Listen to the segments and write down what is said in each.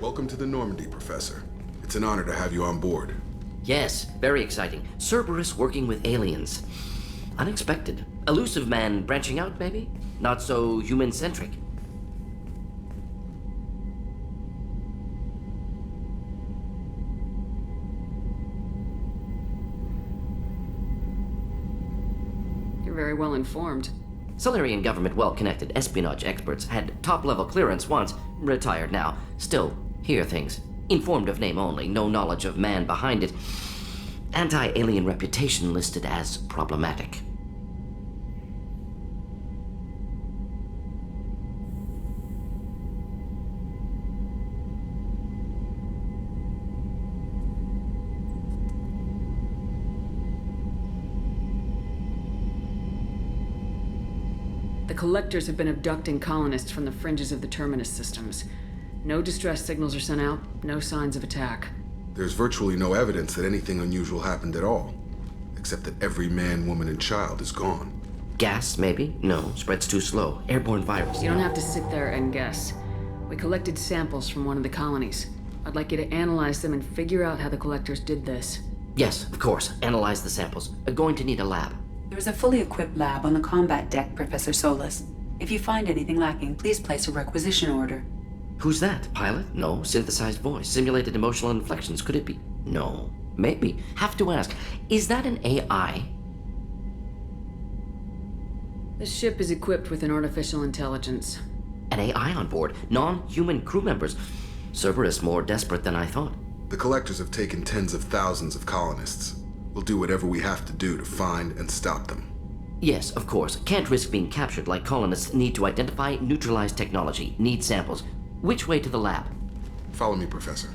Welcome to the Normandy, Professor. It's an honor to have you on board. Yes, very exciting. Cerberus working with aliens. Unexpected. Elusive man branching out, maybe? Not so human-centric. You're very well informed. Solarian government well-connected espionage experts had top-level clearance once, retired now. Still, hear things. Informed of name only, no knowledge of man behind it. Anti-alien reputation listed as problematic. The Collectors have been abducting colonists from the fringes of the Terminus systems. No distress signals are sent out, no signs of attack. There's virtually no evidence that anything unusual happened at all, except that every man, woman, and child is gone. Gas, maybe? No, spreads too slow. Airborne virus. You don't have to sit there and guess. We collected samples from one of the colonies. I'd like you to analyze them and figure out how the Collectors did this. Yes, of course. Analyze the samples. Going to need a lab. There's a fully equipped lab on the combat deck, Professor Solis. If you find anything lacking, please place a requisition order. Who's that? Pilot? No. Synthesized voice. Simulated emotional inflections. Could it be? No. Maybe. Have to ask. Is that an AI? The ship is equipped with an artificial intelligence. An AI on board? Non-human crew members? Cerberus more desperate than I thought. The Collectors have taken tens of thousands of colonists. We'll do whatever we have to do to find and stop them. Yes, of course. Can't risk being captured like colonists need to identify, neutralize technology, need samples. Which way to the lab? Follow me, Professor.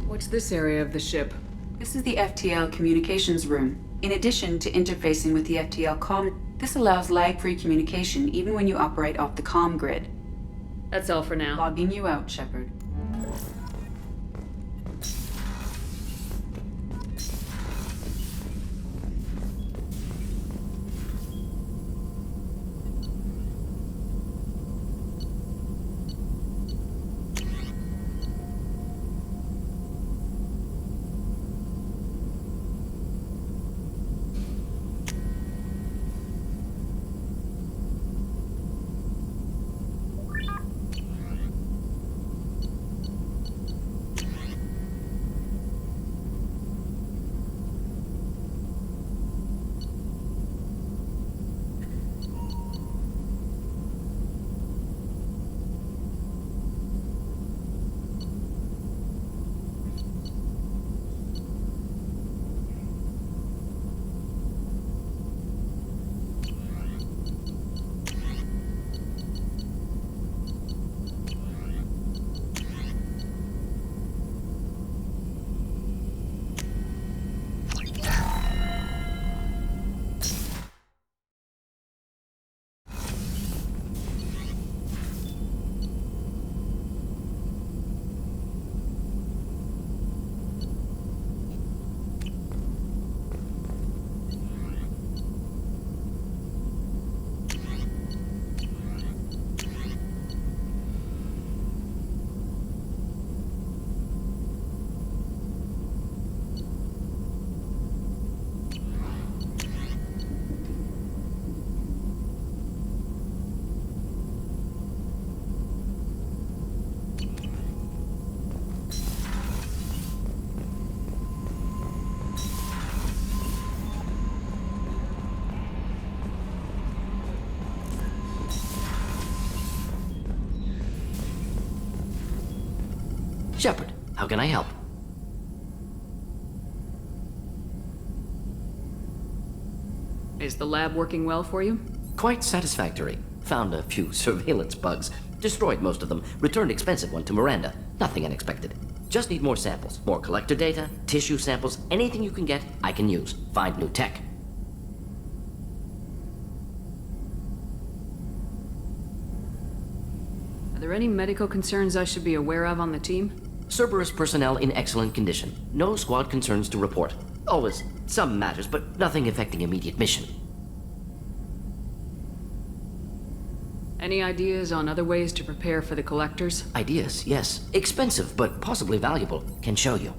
What's this area of the ship? This is the FTL communications room. In addition to interfacing with the FTL comm, this allows lag-free communication even when you operate off the comm grid. That's all for now. Logging you out, Shepard. Shepard, how can I help? Is the lab working well for you? Quite satisfactory. Found a few surveillance bugs. Destroyed most of them. Returned expensive one to Miranda. Nothing unexpected. Just need more samples. More collector data, tissue samples, anything you can get, I can use. Find new tech. there any medical concerns I should be aware of on the team? Cerberus personnel in excellent condition. No squad concerns to report. Always some matters, but nothing affecting immediate mission. Any ideas on other ways to prepare for the Collectors? Ideas, yes. Expensive, but possibly valuable. Can show you.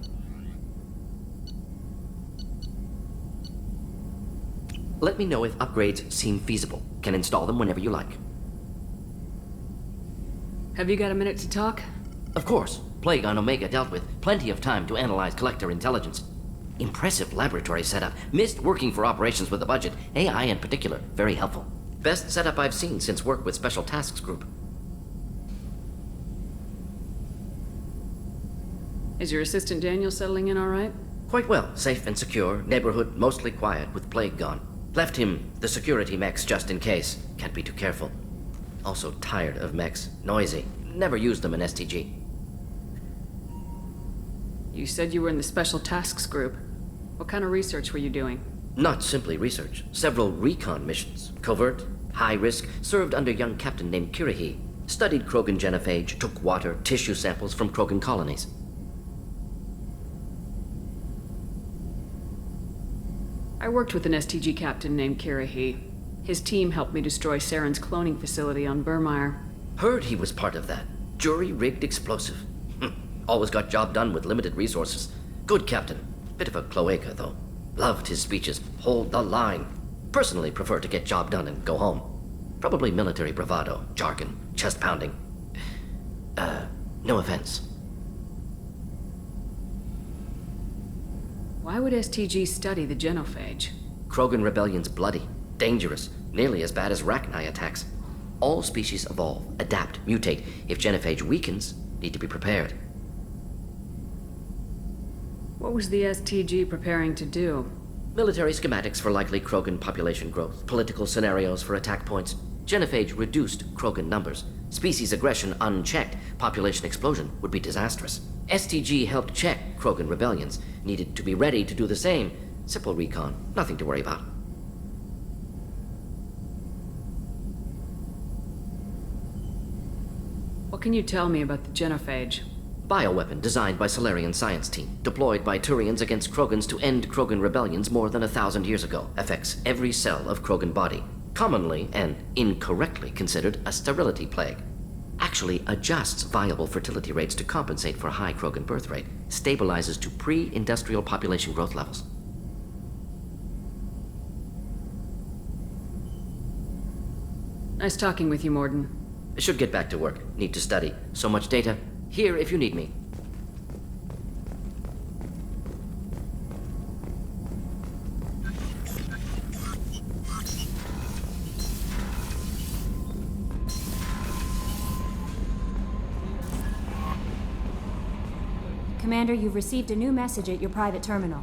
Let me know if upgrades seem feasible. Can install them whenever you like. Have you got a minute to talk? Of course. Plague on Omega dealt with. Plenty of time to analyze Collector intelligence. Impressive laboratory setup. Missed working for operations with a budget. AI in particular. Very helpful. Best setup I've seen since work with Special Tasks Group. Is your assistant Daniel settling in all right? Quite well. Safe and secure. Neighborhood mostly quiet with Plague gone. Left him the security mechs just in case. Can't be too careful. Also tired of mechs. Noisy. Never used them in STG. You said you were in the Special Tasks Group. What kind of research were you doing? Not simply research. Several recon missions. Covert, high risk, served under a young captain named Kirahi. Studied Krogan genophage, took water, tissue samples from Krogan colonies. I worked with an STG captain named Kirahi. His team helped me destroy Saren's cloning facility on Burmire. Heard he was part of that. Jury-rigged explosive. Always got job done with limited resources. Good captain. Bit of a cloaca, though. Loved his speeches. Hold the line. Personally prefer to get job done and go home. Probably military bravado, jargon, chest pounding. No offense. Why would STG study the genophage? Krogan rebellion's bloody, dangerous, nearly as bad as Rachni attacks. All species evolve, adapt, mutate. If genophage weakens, need to be prepared. What was the STG preparing to do? Military schematics for likely Krogan population growth, political scenarios for attack points. Genophage reduced Krogan numbers. Species aggression unchecked, population explosion would be disastrous. STG helped check Krogan rebellions, needed to be ready to do the same. Simple recon, nothing to worry about. What can you tell me about the genophage? Bioweapon designed by Solarian science team, deployed by Turians against Krogans to end Krogan rebellions more than 1,000 years ago. Affects every cell of Krogan body. Commonly and incorrectly considered a sterility plague. Actually adjusts viable fertility rates to compensate for a high Krogan birth rate. Stabilizes to pre-industrial population growth levels. Nice talking with you, Morden. Should get back to work. Need to study. So much data. Here if you need me. Commander, you've received a new message at your private terminal.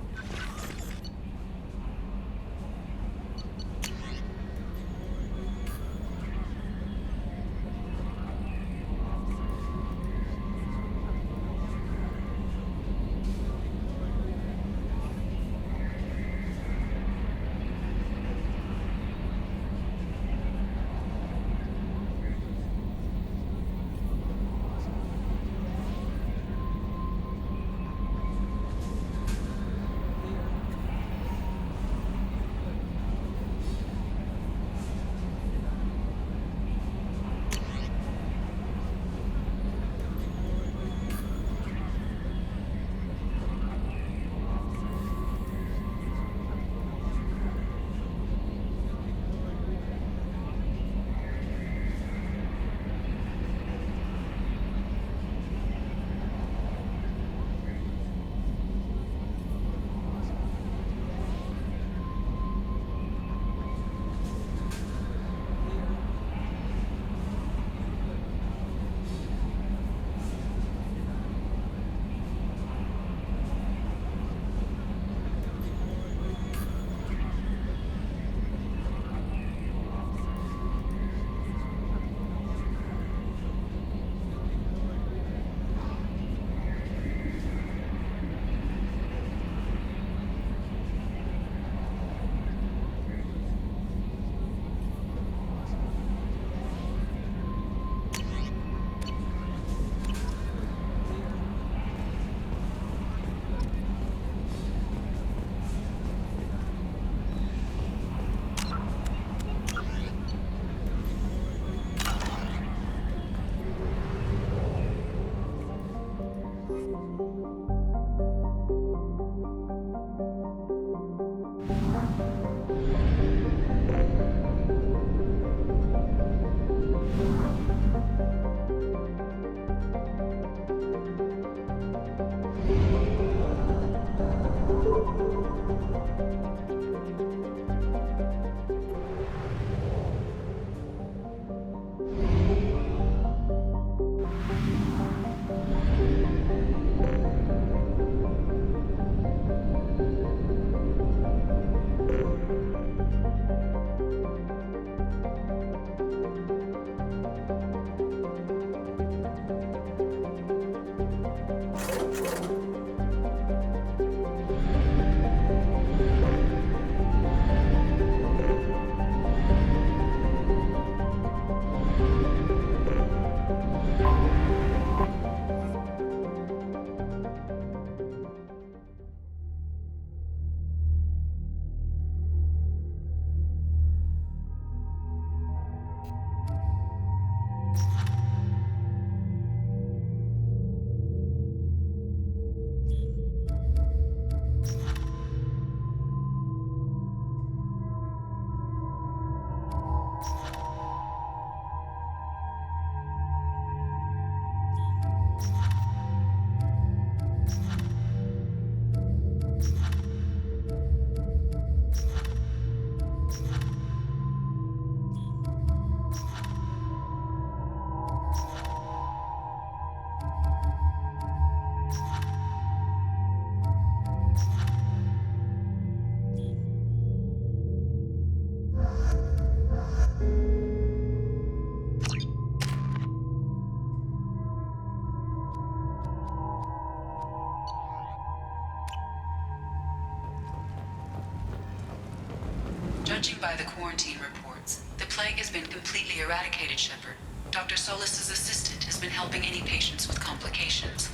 Judging by the quarantine reports, the plague has been completely eradicated, Shepard. Dr. Solis's assistant has been helping any patients with complications.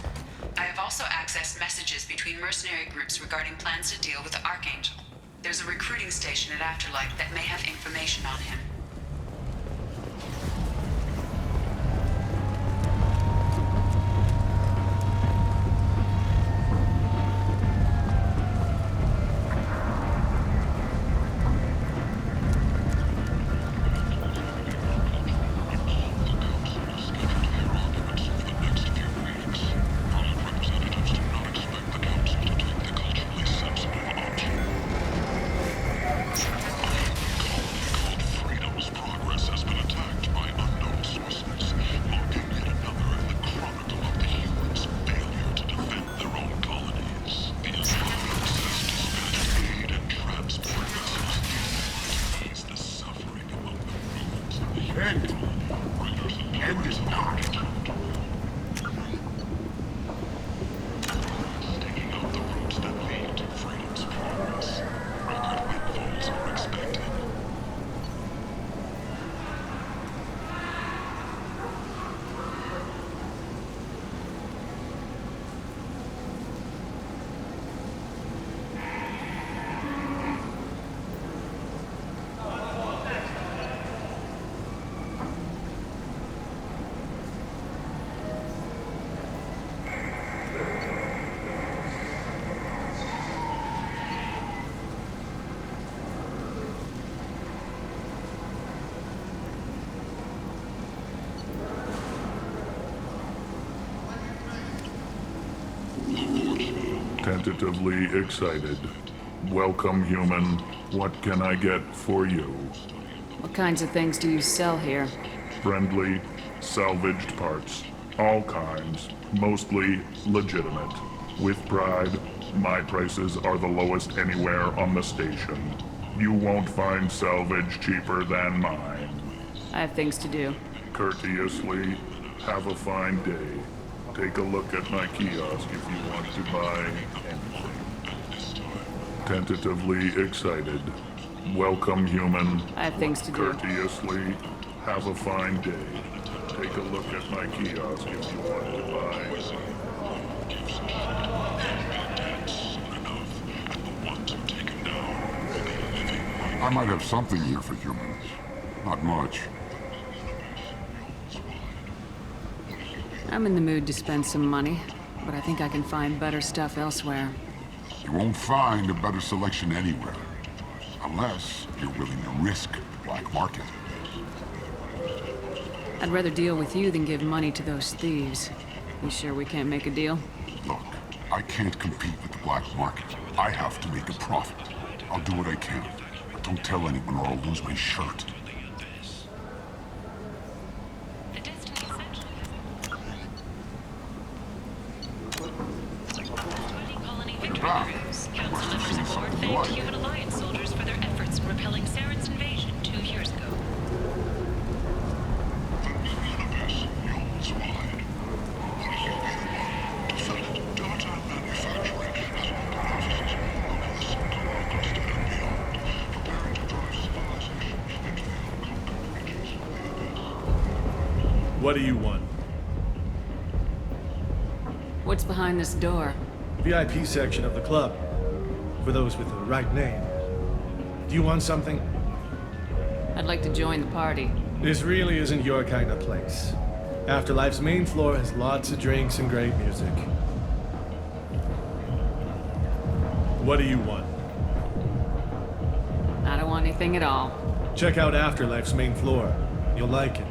I have also accessed messages between mercenary groups regarding plans to deal with the Archangel. There's a recruiting station at Afterlife that may have information on him. Tentatively excited. Welcome, human. What can I get for you? What kinds of things do you sell here? Friendly, salvaged parts. All kinds. Mostly legitimate. With pride, my prices are the lowest anywhere on the station. You won't find salvage cheaper than mine. I have things to do. Courteously, have a fine day. Take a look at my kiosk if you want to buy anything. Tentatively excited. Welcome, human. I have things to do. Courteously, have a fine day. Take a look at my kiosk if you want to buy. I might have something here for humans. Not much. I'm in the mood to spend some money, but I think I can find better stuff elsewhere. You won't find a better selection anywhere. Unless you're willing to risk the black market. I'd rather deal with you than give money to those thieves. You sure we can't make a deal? Look, I can't compete with the black market. I have to make a profit. I'll do what I can. But don't tell anyone or I'll lose my shirt. Council members aboard thanked Human Alliance soldiers for their efforts in repelling Saren's invasion 2 years ago. What do you want? What's behind this door? VIP section of the club. For those with the right name. Do you want something? I'd like to join the party. This really isn't your kind of place. Afterlife's main floor has lots of drinks and great music. What do you want? I don't want anything at all. Check out Afterlife's main floor. You'll like it.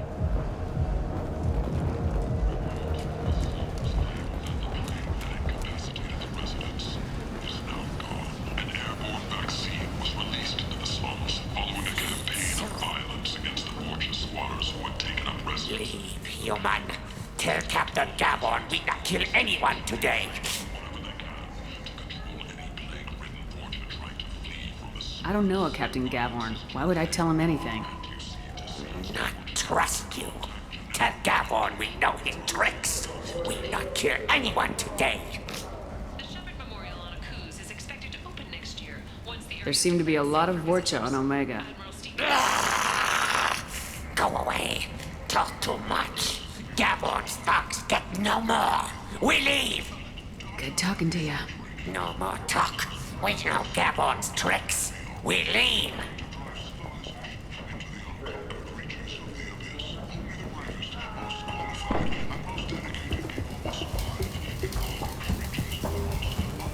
Human, tell Captain Gavon we not kill anyone today. I don't know a Captain Gavorn. Why would I tell him anything? Not trust you. Tell Gavon we know his tricks. We not kill anyone today. The Shepard Memorial on Akuz is expected to open next year, once the There seem to be a lot of Vorcha on Omega. Go away. Talk too much. Gaborn's thugs get no more. We leave. Good talking to you. No more talk. We know Gaborn's tricks. We leave.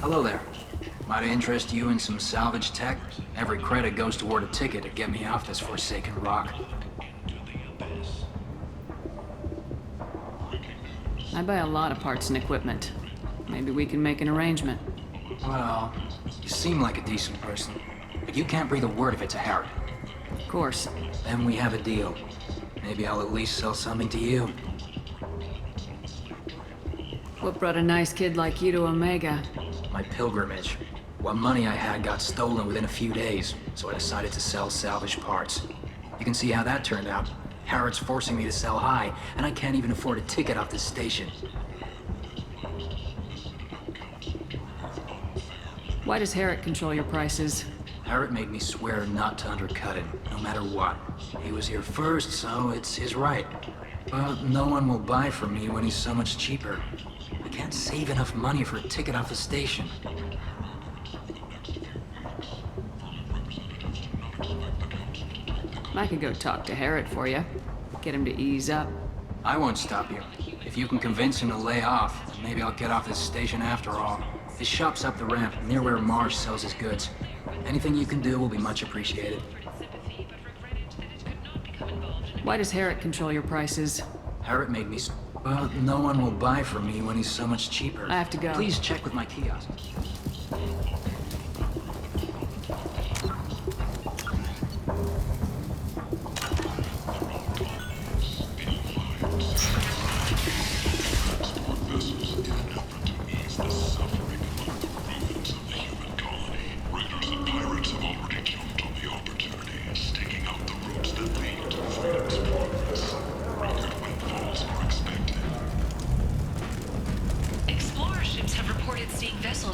Hello there. Might I interest you in some salvage tech? Every credit goes toward a ticket to get me off this forsaken rock. I buy a lot of parts and equipment. Maybe we can make an arrangement. Well, you seem like a decent person, but you can't breathe a word of it to Harrod. Of course. Then we have a deal. Maybe I'll at least sell something to you. What brought a nice kid like you to Omega? My pilgrimage. What money I had got stolen within a few days, so I decided to sell salvaged parts. You can see how that turned out. Harrod's forcing me to sell high, and I can't even afford a ticket off this station. Why does Harrod control your prices? Harrod made me swear not to undercut it, no matter what. He was here first, so it's his right. But no one will buy from me when he's so much cheaper. I can't save enough money for a ticket off the station. I could go talk to Harrod for you. Get him to ease up. I won't stop you. If you can convince him to lay off, then maybe I'll get off this station after all. His shop's up the ramp, near where Marsh sells his goods. Anything you can do will be much appreciated. Why does Harrod control your prices? Harrod made me well, no one will buy from me when he's so much cheaper. I have to go. Please check with my kiosk.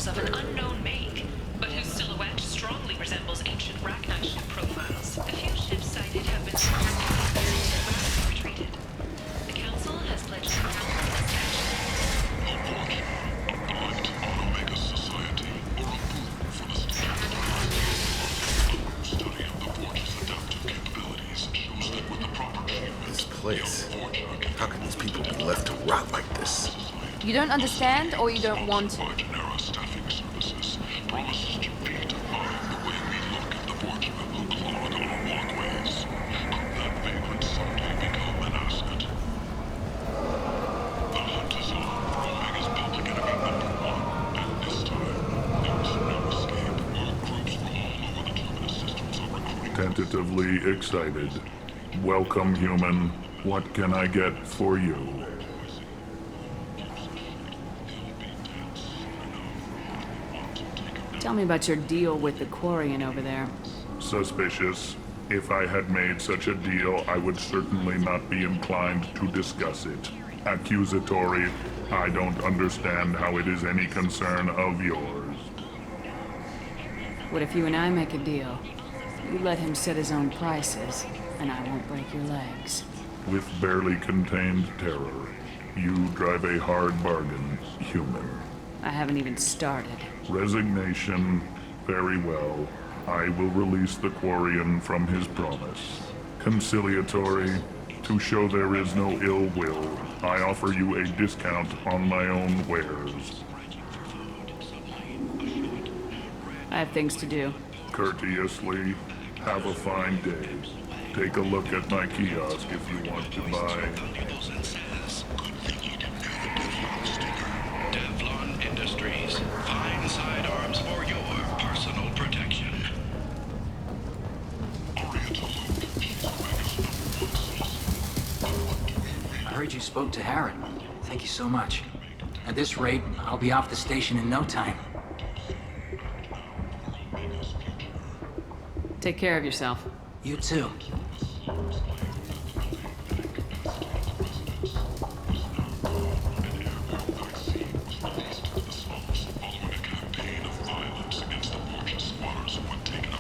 Of an unknown make, but whose silhouette strongly resembles ancient Rachni ship profiles. A few ships sighted have been retreated. The Council has pledged This place. How can these people be left to rot like this? You don't understand, or you don't want to? Tentatively excited. Welcome, human. What can I get for you? Tell me about your deal with the Quarian over there. Suspicious. If I had made such a deal, I would certainly not be inclined to discuss it. Accusatory. I don't understand how it is any concern of yours. What if you and I make a deal? You let him set his own prices, and I won't break your legs. With barely contained terror, you drive a hard bargain, human. I haven't even started. Resignation. Very well. I will release the Quarian from his promise. Conciliatory. To show there is no ill will, I offer you a discount on my own wares. I have things to do. Courteously. Have a fine day. Take a look at my kiosk if you want to buy. Devlon Industries. Fine sidearms for your personal protection. I heard you spoke to Harrod. Thank you so much. At this rate, I'll be off the station in no time. Take care of yourself. You too. Following a campaign of violence against the Portian squatters who had taken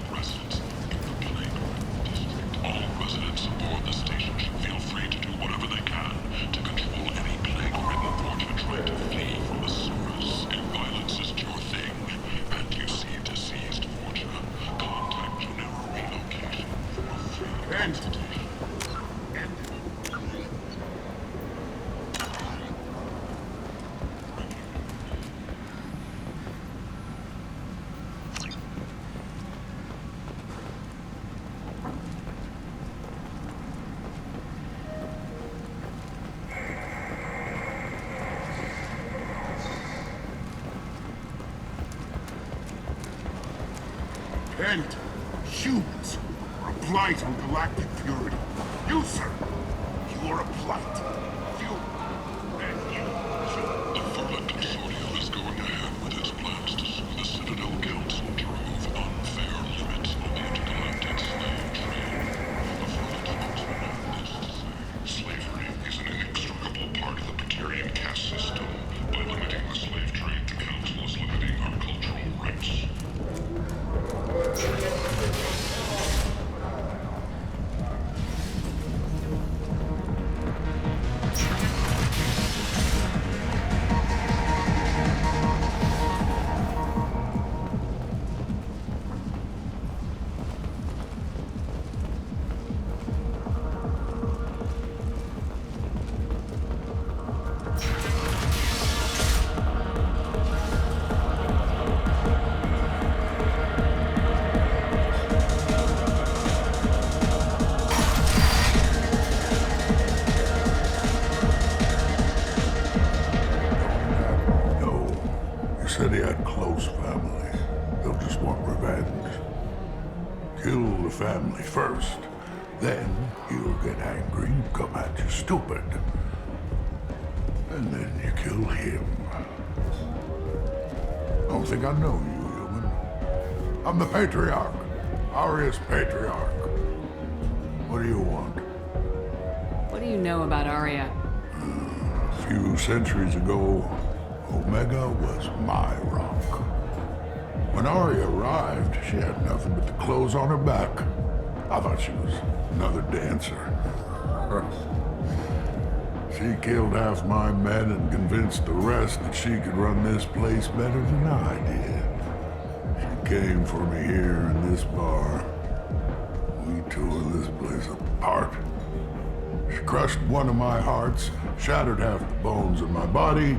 repent. Humans are a blight on galactic purity. You, sir, you are a blight. You and you. The Vermin Consortium is going ahead with its plans to sue the Citadel Council to remove unfair limits on the intergalactic slave trade. The Vermin spokesman had this to say. Slavery is an inextricable part of the Batarian caste system. By limiting the slave trade, the Council is limiting our cultural rights. Said he had close family. They'll just want revenge. Kill the family first. Then he'll get angry and come at you stupid. And then you kill him. I don't think I know you, human. I'm the Patriarch. Arius Patriarch. What do you want? What do you know about Aria? A few centuries ago, Omega was my rock. When Aria arrived, she had nothing but the clothes on her back. I thought she was another dancer. She killed half my men and convinced the rest that she could run this place better than I did. She came for me here in this bar. We tore this place apart. She crushed one of my hearts, shattered half the bones in my body,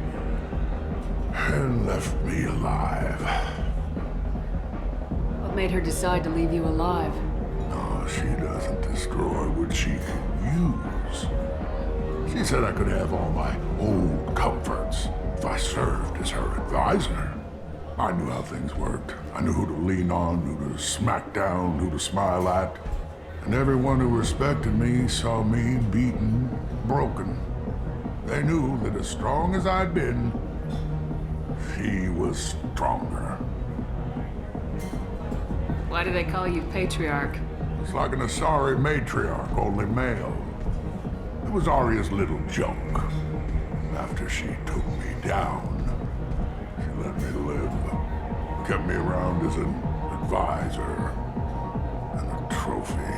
and left me alive. What made her decide to leave you alive? No, she doesn't destroy what she can use. She said I could have all my old comforts if I served as her advisor. I knew how things worked. I knew who to lean on, who to smack down, who to smile at. And everyone who respected me saw me beaten, broken. They knew that as strong as I'd been, she was stronger. Why do they call you Patriarch? It's like an Asari matriarch, only male. It was Aria's little joke. After she took me down, she let me live. Kept me around as an advisor and a trophy.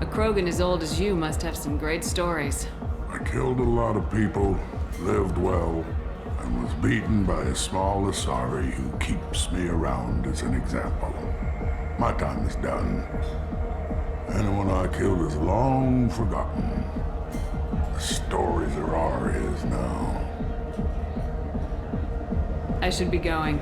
A Krogan as old as you must have some great stories. I killed a lot of people, lived well, and was beaten by a small Asari who keeps me around as an example. My time is done. Anyone I killed is long forgotten. The stories are Aria's now. I should be going.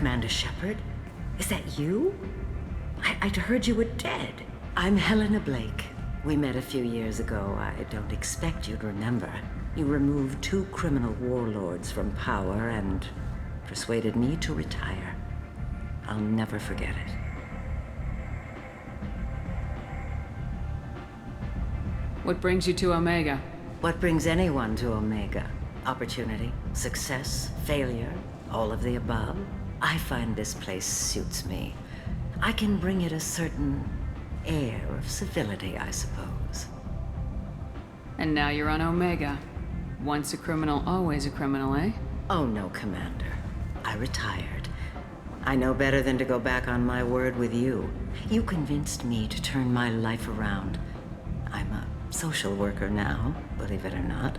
Commander Shepard? Is that you? I'd heard you were dead. I'm Helena Blake. We met a few years ago. I don't expect you'd remember. You removed 2 criminal warlords from power and persuaded me to retire. I'll never forget it. What brings you to Omega? What brings anyone to Omega? Opportunity, success, failure, all of the above. I find this place suits me. I can bring it a certain air of civility, I suppose. And now you're on Omega. Once a criminal, always a criminal, eh? Oh no, Commander. I retired. I know better than to go back on my word with you. You convinced me to turn my life around. I'm a social worker now, believe it or not.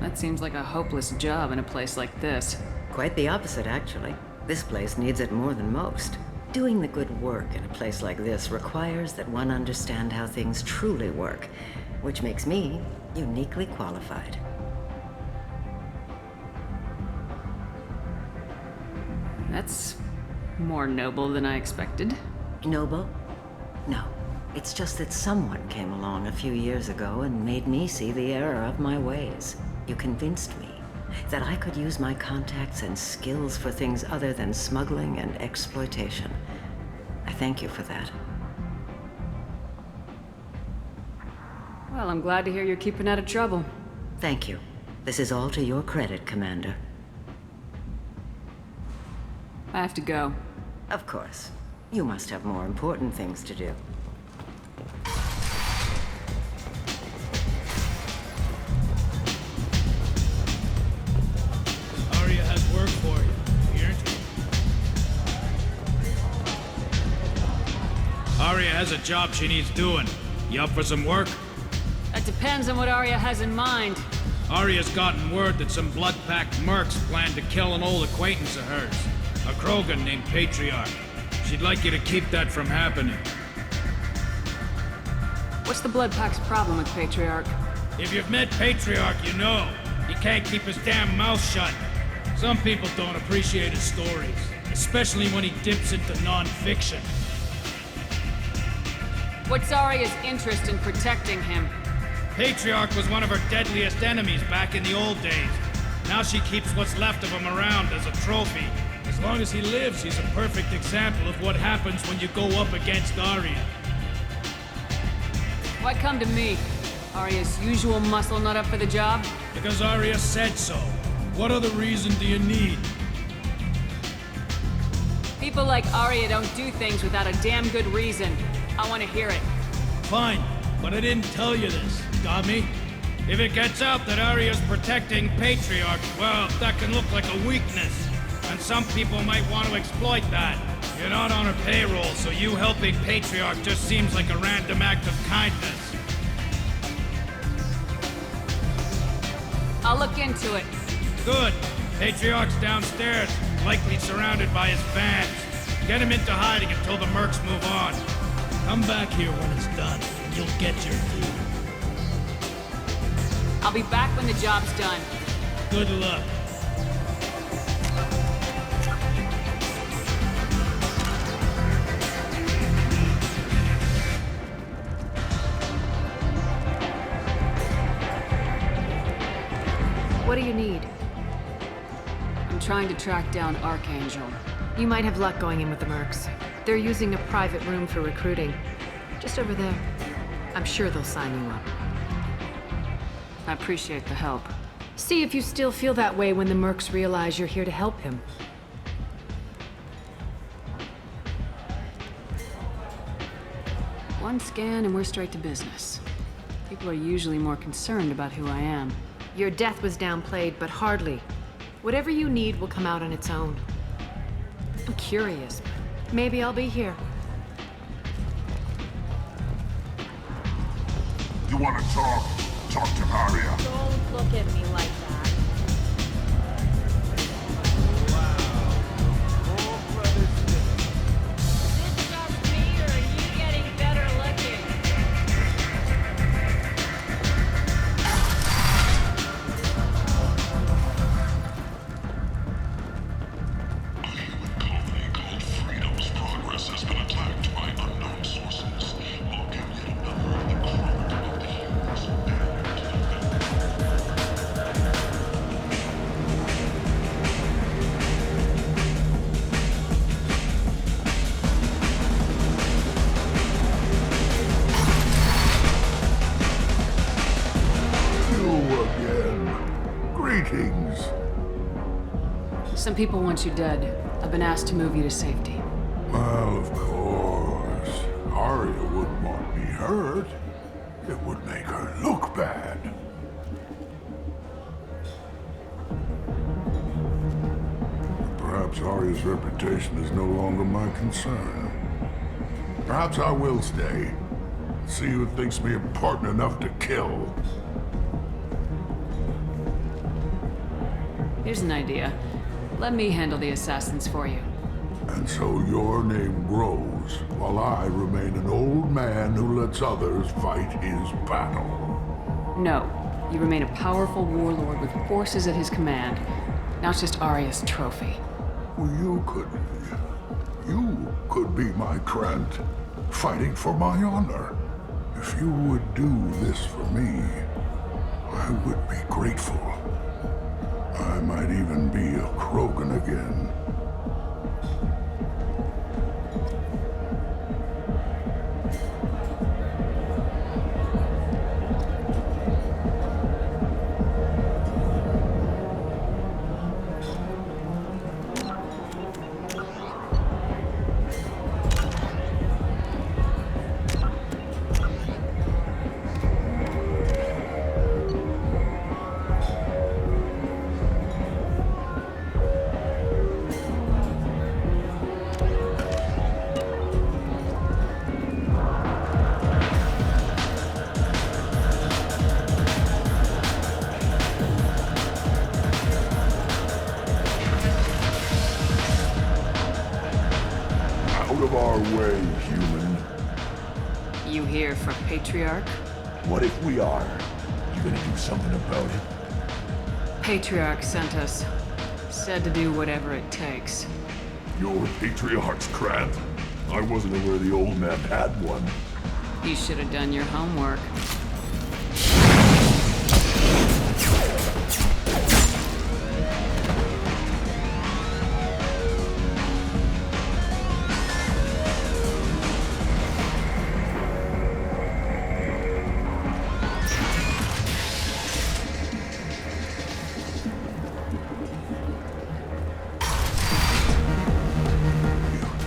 That seems like a hopeless job in a place like this. Quite the opposite, actually. This place needs it more than most. Doing the good work in a place like this requires that one understand how things truly work, which makes me uniquely qualified. That's more noble than I expected. Noble? No. It's just that someone came along a few years ago and made me see the error of my ways. You convinced me that I could use my contacts and skills for things other than smuggling and exploitation. I thank you for that. Well, I'm glad to hear you're keeping out of trouble. Thank you. This is all to your credit, Commander. I have to go. Of course. You must have more important things to do. Aria has work for you. Hear it? Aria has a job she needs doing. You up for some work? That depends on what Aria has in mind. Aria's gotten word that some blood-packed mercs plan to kill an old acquaintance of hers, a Krogan named Patriarch. She'd like you to keep that from happening. What's the Blood Pack's problem with Patriarch? If you've met Patriarch, you know. He can't keep his damn mouth shut. Some people don't appreciate his stories, especially when he dips into non-fiction. What's Aria's interest in protecting him? Patriarch was one of her deadliest enemies back in the old days. Now she keeps what's left of him around as a trophy. As long as he lives, he's a perfect example of what happens when you go up against Aria. Why come to me? Aria's usual muscle not up for the job? Because Aria said so. What other reason do you need? People like Aria don't do things without a damn good reason. I want to hear it. Fine, but I didn't tell you this. Got me? If it gets out that Aria's protecting Patriarch, well, that can look like a weakness. And some people might want to exploit that. You're not on her payroll, so you helping Patriarch just seems like a random act of kindness. I'll look into it. Good. Patriarch's downstairs, likely surrounded by his fans. Get him into hiding until the mercs move on. Come back here when it's done, and you'll get your due. I'll be back when the job's done. Good luck. What do you need? I'm trying to track down Archangel. You might have luck going in with the mercs. They're using a private room for recruiting. Just over there. I'm sure they'll sign you up. I appreciate the help. See if you still feel that way when the mercs realize you're here to help him. One scan and we're straight to business. People are usually more concerned about who I am. Your death was downplayed, but hardly. Whatever you need will come out on its own. I'm curious. Maybe I'll be here. You want to talk? Talk to Aria. Don't look at me like that. Is it just me, or are you getting better looking? again. Greetings. Some people want you dead. I've been asked to move you to safety. Well, of course. Arya wouldn't want me hurt. It would make her look bad. Perhaps Arya's reputation is no longer my concern. Perhaps I will stay. See who thinks me important enough to kill. Here's an idea. Let me handle the assassins for you. And so your name grows, while I remain an old man who lets others fight his battle. No. You remain a powerful warlord with forces at his command. Not just Arya's trophy. Well, you could be my Krant, fighting for my honor. If you would do this for me, I would be grateful. I might even be a Krogan again. Out of our way, human. You here for Patriarch? What if we are? You gonna do something about it? Patriarch sent us. Said to do whatever it takes. You're Patriarch's Krant. I wasn't aware the old man had one. You should have done your homework.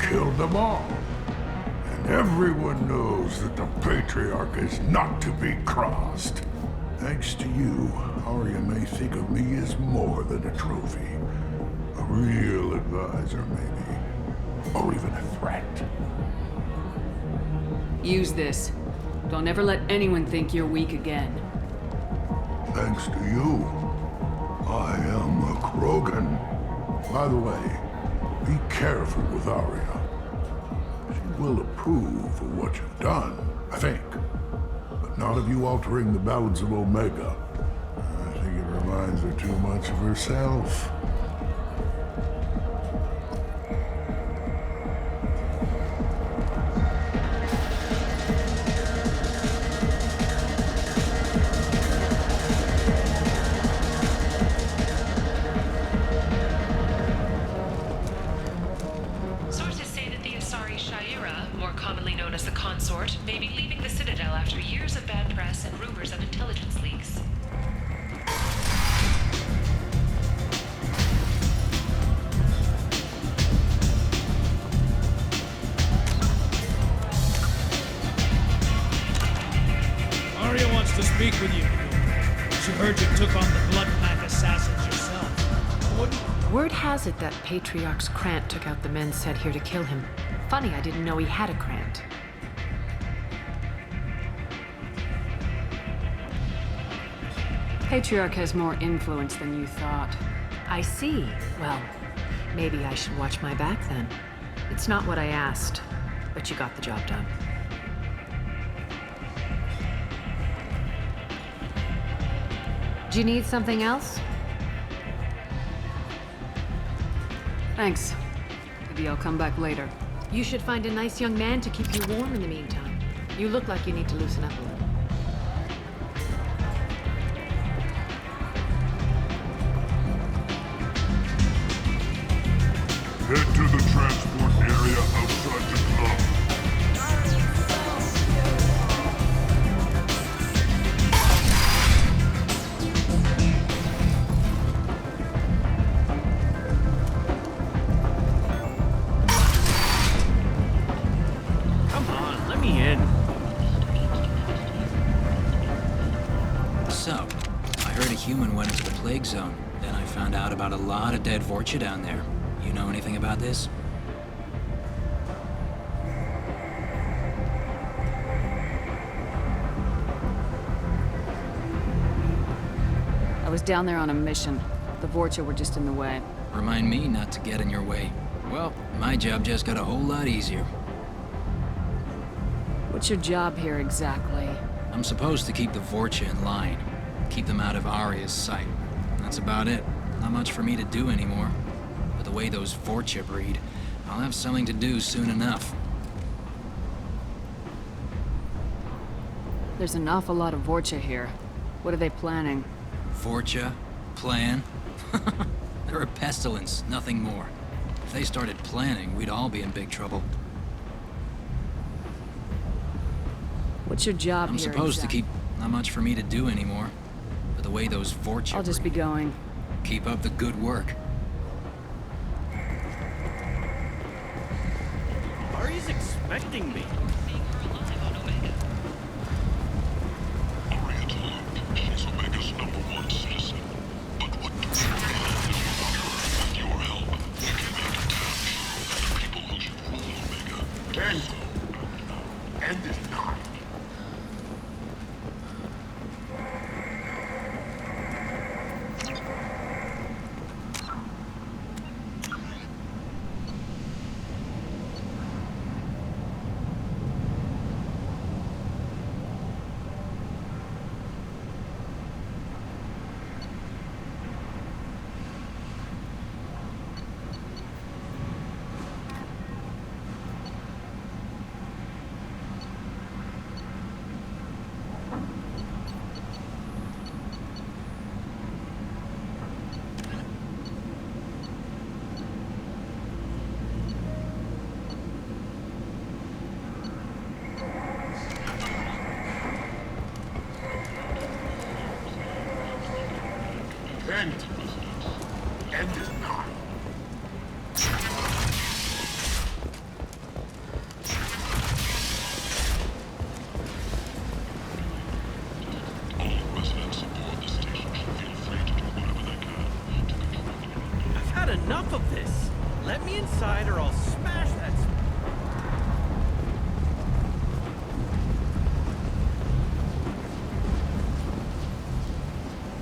Killed them all. And everyone knows that the Patriarch is not to be crossed. Thanks to you, Arya may think of me as more than a trophy. A real advisor, maybe. Or even a threat. Use this. Don't ever let anyone think you're weak again. Thanks to you, I am a Krogan. By the way, be careful with Arya. She will approve of what you've done, I think. But not of you altering the balance of Omega. I think it reminds her too much of herself. Sources say that the Asari Shaira, more commonly known as the Consort, may be leaving the Citadel after years of bad press and rumors of intelligence leaks. Arya wants to speak with you. She heard you took on the Blood Pack assassins yourself. Word has it that Patriarch's Krant took out the men sent here to kill him. Funny, I didn't know he had a Krant. Patriarch has more influence than you thought. I see. Well, maybe I should watch my back then. It's not what I asked, but you got the job done. Do you need something else? Thanks. Maybe I'll come back later. You should find a nice young man to keep you warm in the meantime. You look like you need to loosen up a little. Head to the transport area outside the club. I heard a human went into the plague zone. Then I found out about a lot of dead Vorcha down there. You know anything about this? I was down there on a mission. The Vorcha were just in the way. Remind me not to get in your way. Well, my job just got a whole lot easier. What's your job here exactly? I'm supposed to keep the Vorcha in line. Keep them out of Aria's sight. That's about it. Not much for me to do anymore. But the way those Vorcha breed, I'll have something to do soon enough. There's an awful lot of Vorcha here. What are they planning? Vorcha? Plan? They're a pestilence, nothing more. If they started planning, we'd all be in big trouble. What's your job I'm here supposed exactly? to keep... Not much for me to do anymore. But the way those Vorcha I'll just be going. Keep up the good work. Ari's expecting me. Aria Taluk, she's Omega's #1 citizen. But what do we do? With your help, we can make it down. The people who should rule Omega. End it not. End it not. All residents aboard the station should feel free to do whatever they can to contribute. I've had enough of this. Let me inside or I'll smash that.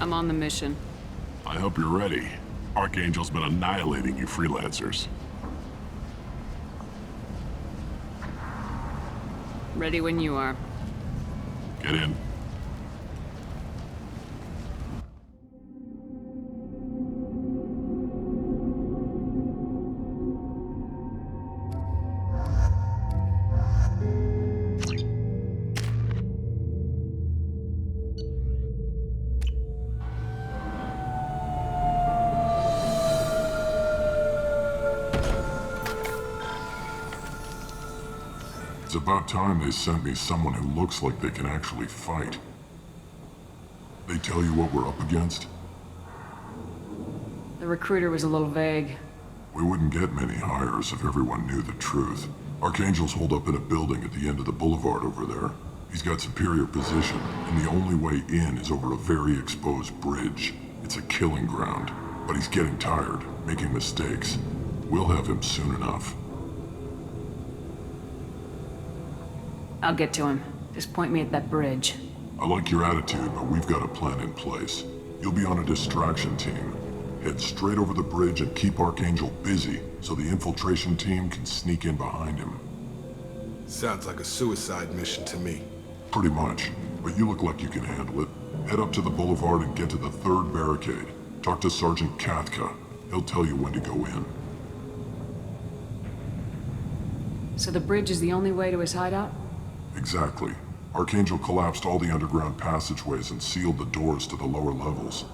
I'm on the mission. I hope you're ready. Archangel's been annihilating you freelancers. Ready when you are. Get in. It's about time they sent me someone who looks like they can actually fight. They tell you what we're up against? The recruiter was a little vague. We wouldn't get many hires if everyone knew the truth. Archangel's holed up in a building at the end of the boulevard over there. He's got superior position, and the only way in is over a very exposed bridge. It's a killing ground, but he's getting tired, making mistakes. We'll have him soon enough. I'll get to him. Just point me at that bridge. I like your attitude, but we've got a plan in place. You'll be on a distraction team. Head straight over the bridge and keep Archangel busy so the infiltration team can sneak in behind him. Sounds like a suicide mission to me. Pretty much, but you look like you can handle it. Head up to the boulevard and get to the 3rd barricade. Talk to Sergeant Kathka. He'll tell you when to go in. So the bridge is the only way to his hideout? Exactly. Archangel collapsed all the underground passageways and sealed the doors to the lower levels.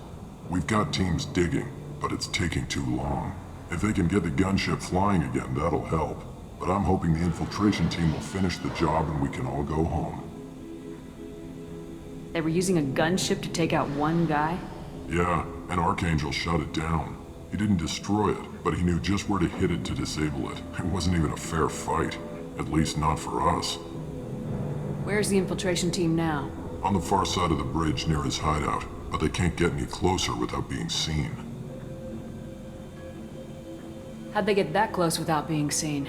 We've got teams digging, but it's taking too long. If they can get the gunship flying again, that'll help. But I'm hoping the infiltration team will finish the job and we can all go home. They were using a gunship to take out one guy? Yeah, and Archangel shut it down. He didn't destroy it, but he knew just where to hit it to disable it. It wasn't even a fair fight. At least not for us. Where's the infiltration team now? On the far side of the bridge near his hideout. but they can't get any closer without being seen. How'd they get that close without being seen?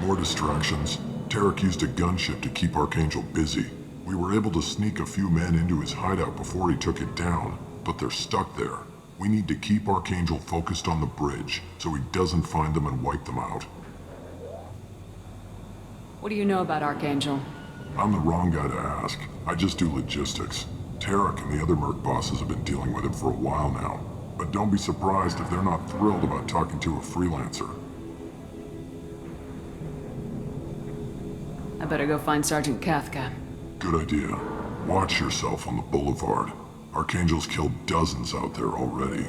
More distractions. Tarek used a gunship to keep Archangel busy. We were able to sneak a few men into his hideout before he took it down, but they're stuck there. We need to keep Archangel focused on the bridge, so he doesn't find them and wipe them out. What do you know about Archangel? I'm the wrong guy to ask. I just do logistics. Tarek and the other Merc bosses have been dealing with him for a while now. But don't be surprised if they're not thrilled about talking to a freelancer. I better go find Sergeant Kathka. Good idea. Watch yourself on the boulevard. Archangel's killed dozens out there already.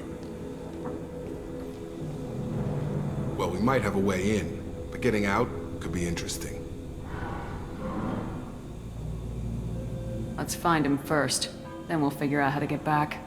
Well, we might have a way in, but getting out could be interesting. Let's find him first. Then we'll figure out how to get back.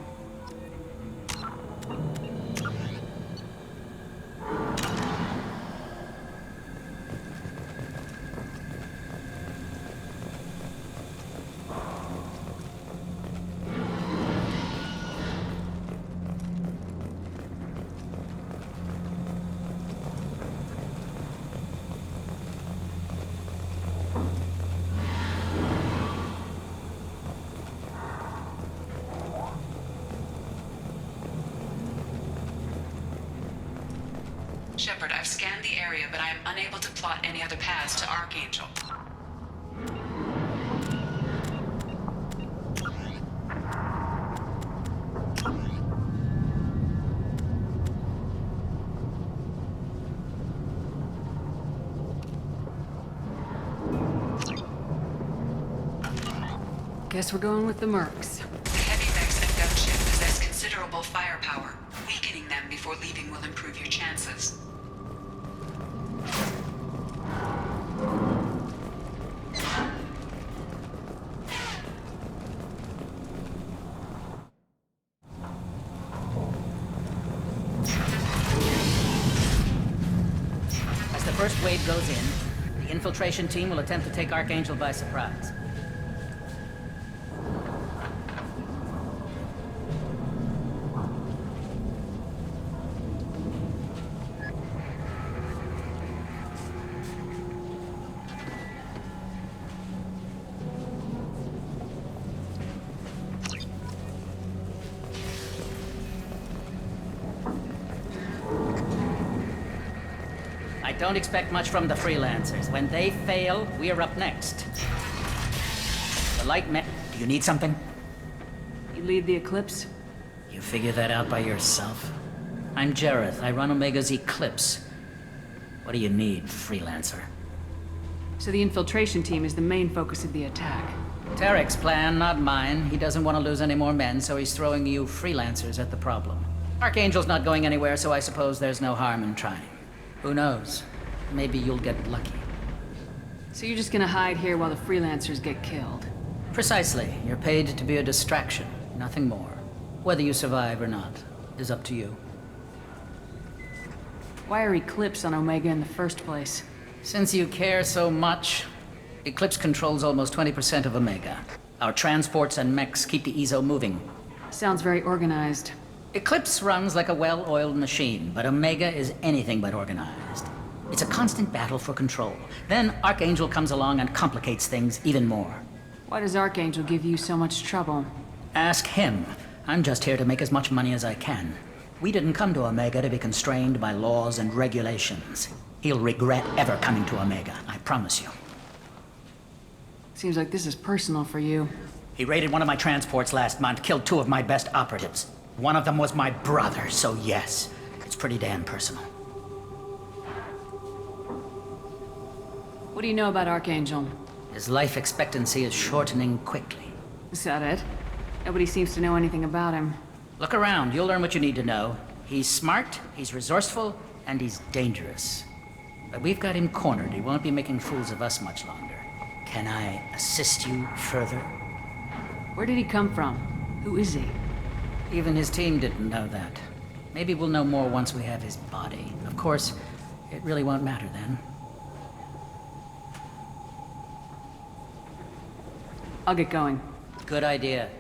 Shepard, I've scanned the area, but I am unable to plot any other paths to Archangel. Guess we're going with the Mercs. The heavy mechs and gunship possess considerable firepower. Weakening them before leaving will improve your chances. As the first wave goes in, the infiltration team will attempt to take Archangel by surprise. I don't expect much from the freelancers. When they fail, we're up next. The light mech... Do you need something? You lead the Eclipse? You figure that out by yourself? I'm Jareth. I run Omega's Eclipse. What do you need, freelancer? So the infiltration team is the main focus of the attack. Tarek's plan, not mine. He doesn't want to lose any more men, so he's throwing you freelancers at the problem. Archangel's not going anywhere, so I suppose there's no harm in trying. Who knows? Maybe you'll get lucky. So you're just gonna hide here while the freelancers get killed? Precisely. You're paid to be a distraction, nothing more. Whether you survive or not is up to you. Why are Eclipse on Omega in the first place? Since you care so much, Eclipse controls almost 20% of Omega. Our transports and mechs keep the EZO moving. Sounds very organized. Eclipse runs like a well-oiled machine, but Omega is anything but organized. It's a constant battle for control. Then Archangel comes along and complicates things even more. Why does Archangel give you so much trouble? Ask him. I'm just here to make as much money as I can. We didn't come to Omega to be constrained by laws and regulations. He'll regret ever coming to Omega, I promise you. Seems like this is personal for you. He raided one of my transports last month, killed 2 of my best operatives. One of them was my brother, so yes, it's pretty damn personal. What do you know about Archangel? His life expectancy is shortening quickly. Is that it? Nobody seems to know anything about him. Look around, you'll learn what you need to know. He's smart, he's resourceful, and he's dangerous. But we've got him cornered. He won't be making fools of us much longer. Can I assist you further? Where did he come from? Who is he? Even his team didn't know that. Maybe we'll know more once we have his body. Of course, it really won't matter then. I'll get going. Good idea.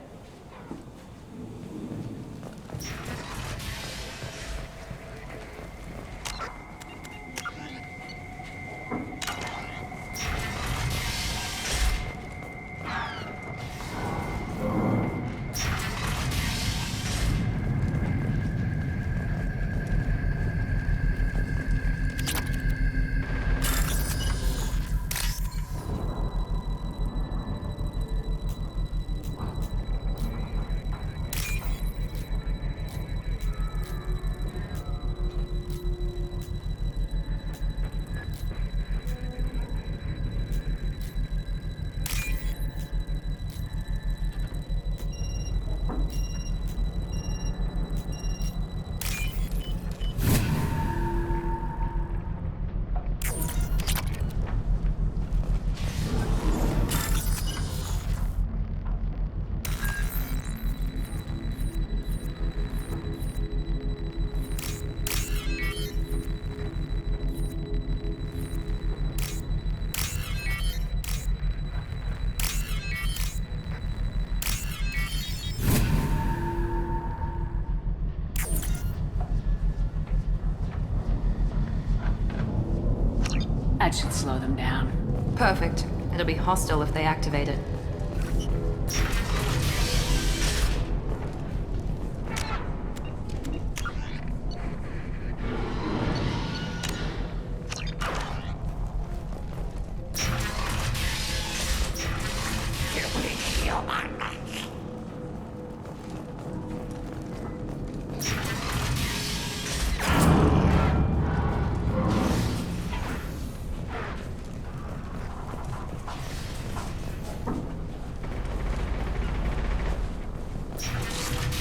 That should slow them down. Perfect. It'll be hostile if they activate it.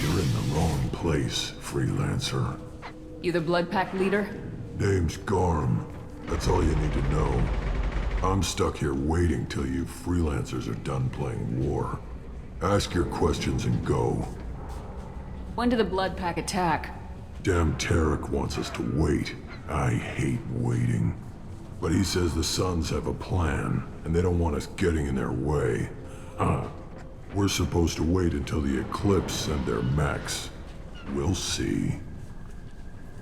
You're in the wrong place, freelancer. You the Blood Pack leader? Name's Garm. That's all you need to know. I'm stuck here waiting till you freelancers are done playing war. Ask your questions and go. When did the Blood Pack attack? Damn Tarek wants us to wait. I hate waiting. But he says the Suns have a plan, and they don't want us getting in their way. We're supposed to wait until the Eclipse send their mechs. We'll see.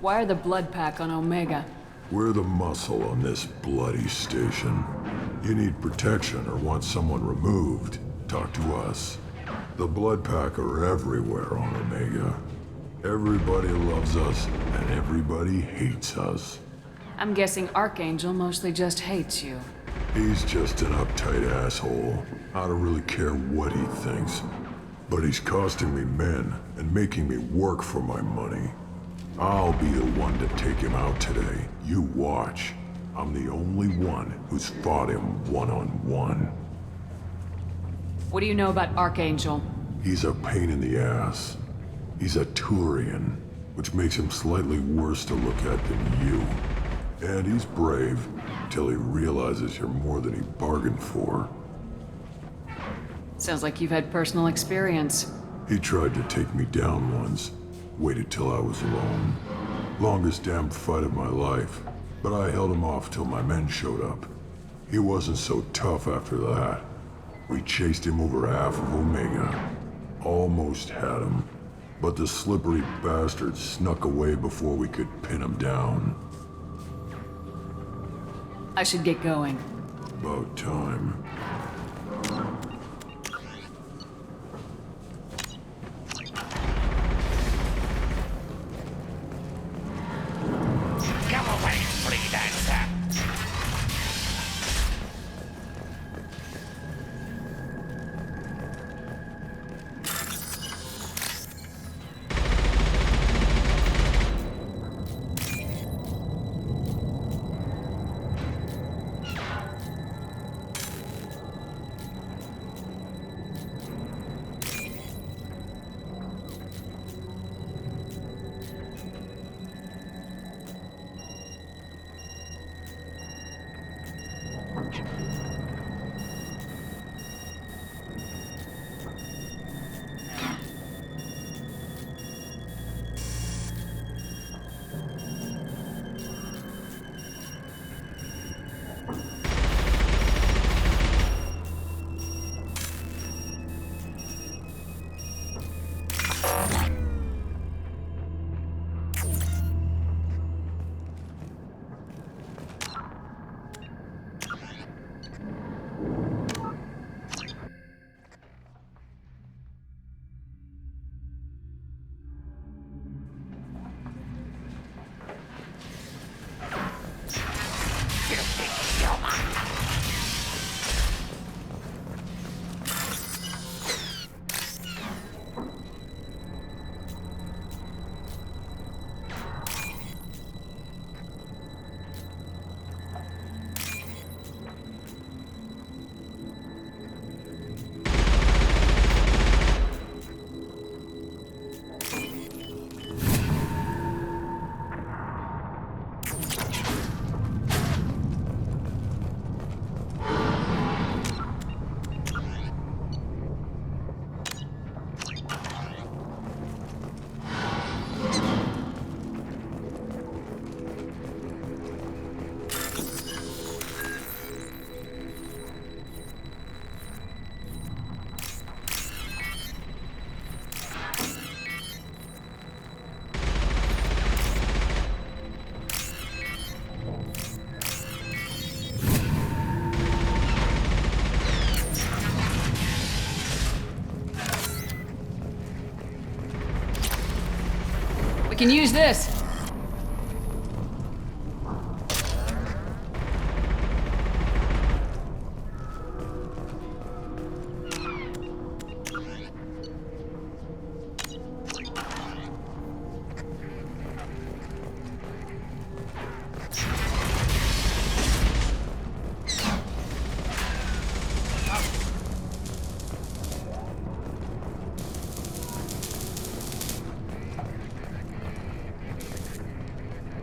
Why are the Blood Pack on Omega? We're the muscle on this bloody station. You need protection or want someone removed, talk to us. The Blood Pack are everywhere on Omega. Everybody loves us, and everybody hates us. I'm guessing Archangel mostly just hates you. He's just an uptight asshole. I don't really care what he thinks. But he's costing me men and making me work for my money. I'll be the one to take him out today. You watch. I'm the only one who's fought him one-on-one. What do you know about Archangel? He's a pain in the ass. He's a Turian, which makes him slightly worse to look at than you. And he's brave, till he realizes you're more than he bargained for. Sounds like you've had personal experience. He tried to take me down once. Waited till I was alone. Longest damn fight of my life. But I held him off till my men showed up. He wasn't so tough after that. We chased him over half of Omega. Almost had him. But the slippery bastard snuck away before we could pin him down. I should get going. About time. Go away, freelancer! can use this.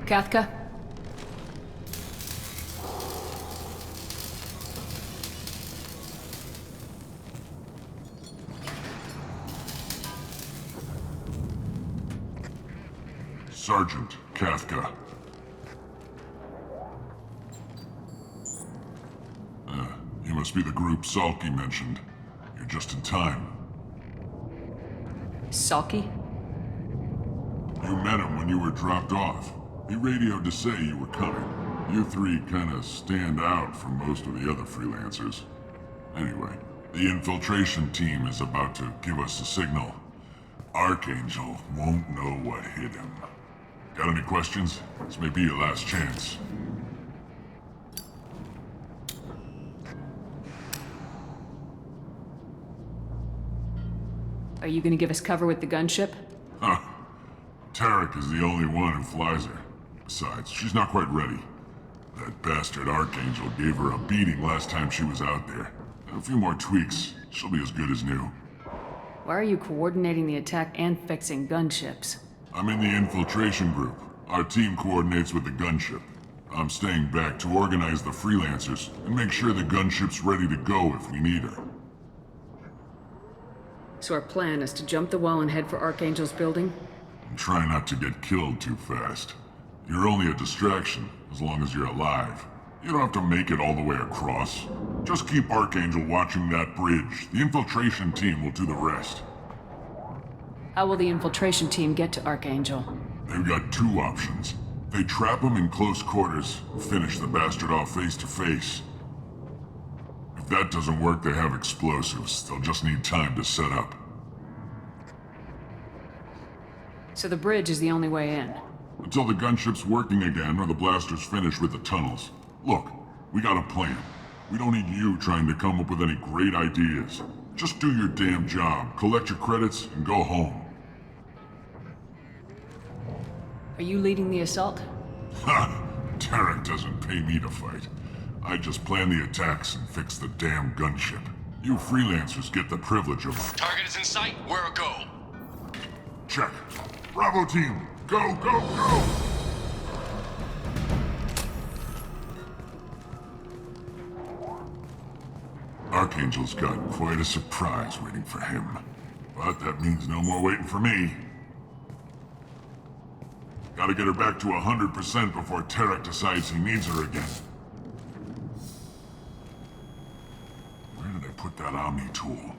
Kathka? Sergeant Kathka. You must be the group Salky mentioned. You're just in time. Salky? You met him when you were dropped off. He radioed to say you were coming. You three kinda stand out from most of the other freelancers. Anyway, the infiltration team is about to give us a signal. Archangel won't know what hit him. Got any questions? This may be your last chance. Are you gonna give us cover with the gunship? Huh. Tarek is the only one who flies her. Besides, she's not quite ready. That bastard Archangel gave her a beating last time she was out there. A few more tweaks, she'll be as good as new. Why are you coordinating the attack and fixing gunships? I'm in the infiltration group. Our team coordinates with the gunship. I'm staying back to organize the freelancers and make sure the gunship's ready to go if we need her. So our plan is to jump the wall and head for Archangel's building? And try not to get killed too fast. You're only a distraction, as long as you're alive. You don't have to make it all the way across. Just keep Archangel watching that bridge. The infiltration team will do the rest. How will the infiltration team get to Archangel? They've got two options. They trap him in close quarters and finish the bastard off face to face. If that doesn't work, they have explosives. They'll just need time to set up. So the bridge is the only way in? Until the gunship's working again or the blasters finish with the tunnels. Look, we got a plan. We don't need you trying to come up with any great ideas. Just do your damn job, collect your credits, and go home. Are you leading the assault? Ha! Tarek doesn't pay me to fight. I just plan the attacks and fix the damn gunship. You freelancers get the privilege of... Target is in sight. Where a go? Check. Bravo team, go, go, go! Archangel's got quite a surprise waiting for him. But that means no more waiting for me. Gotta get her back to 100% before Tarek decides he needs her again. Where did they put that Omni tool?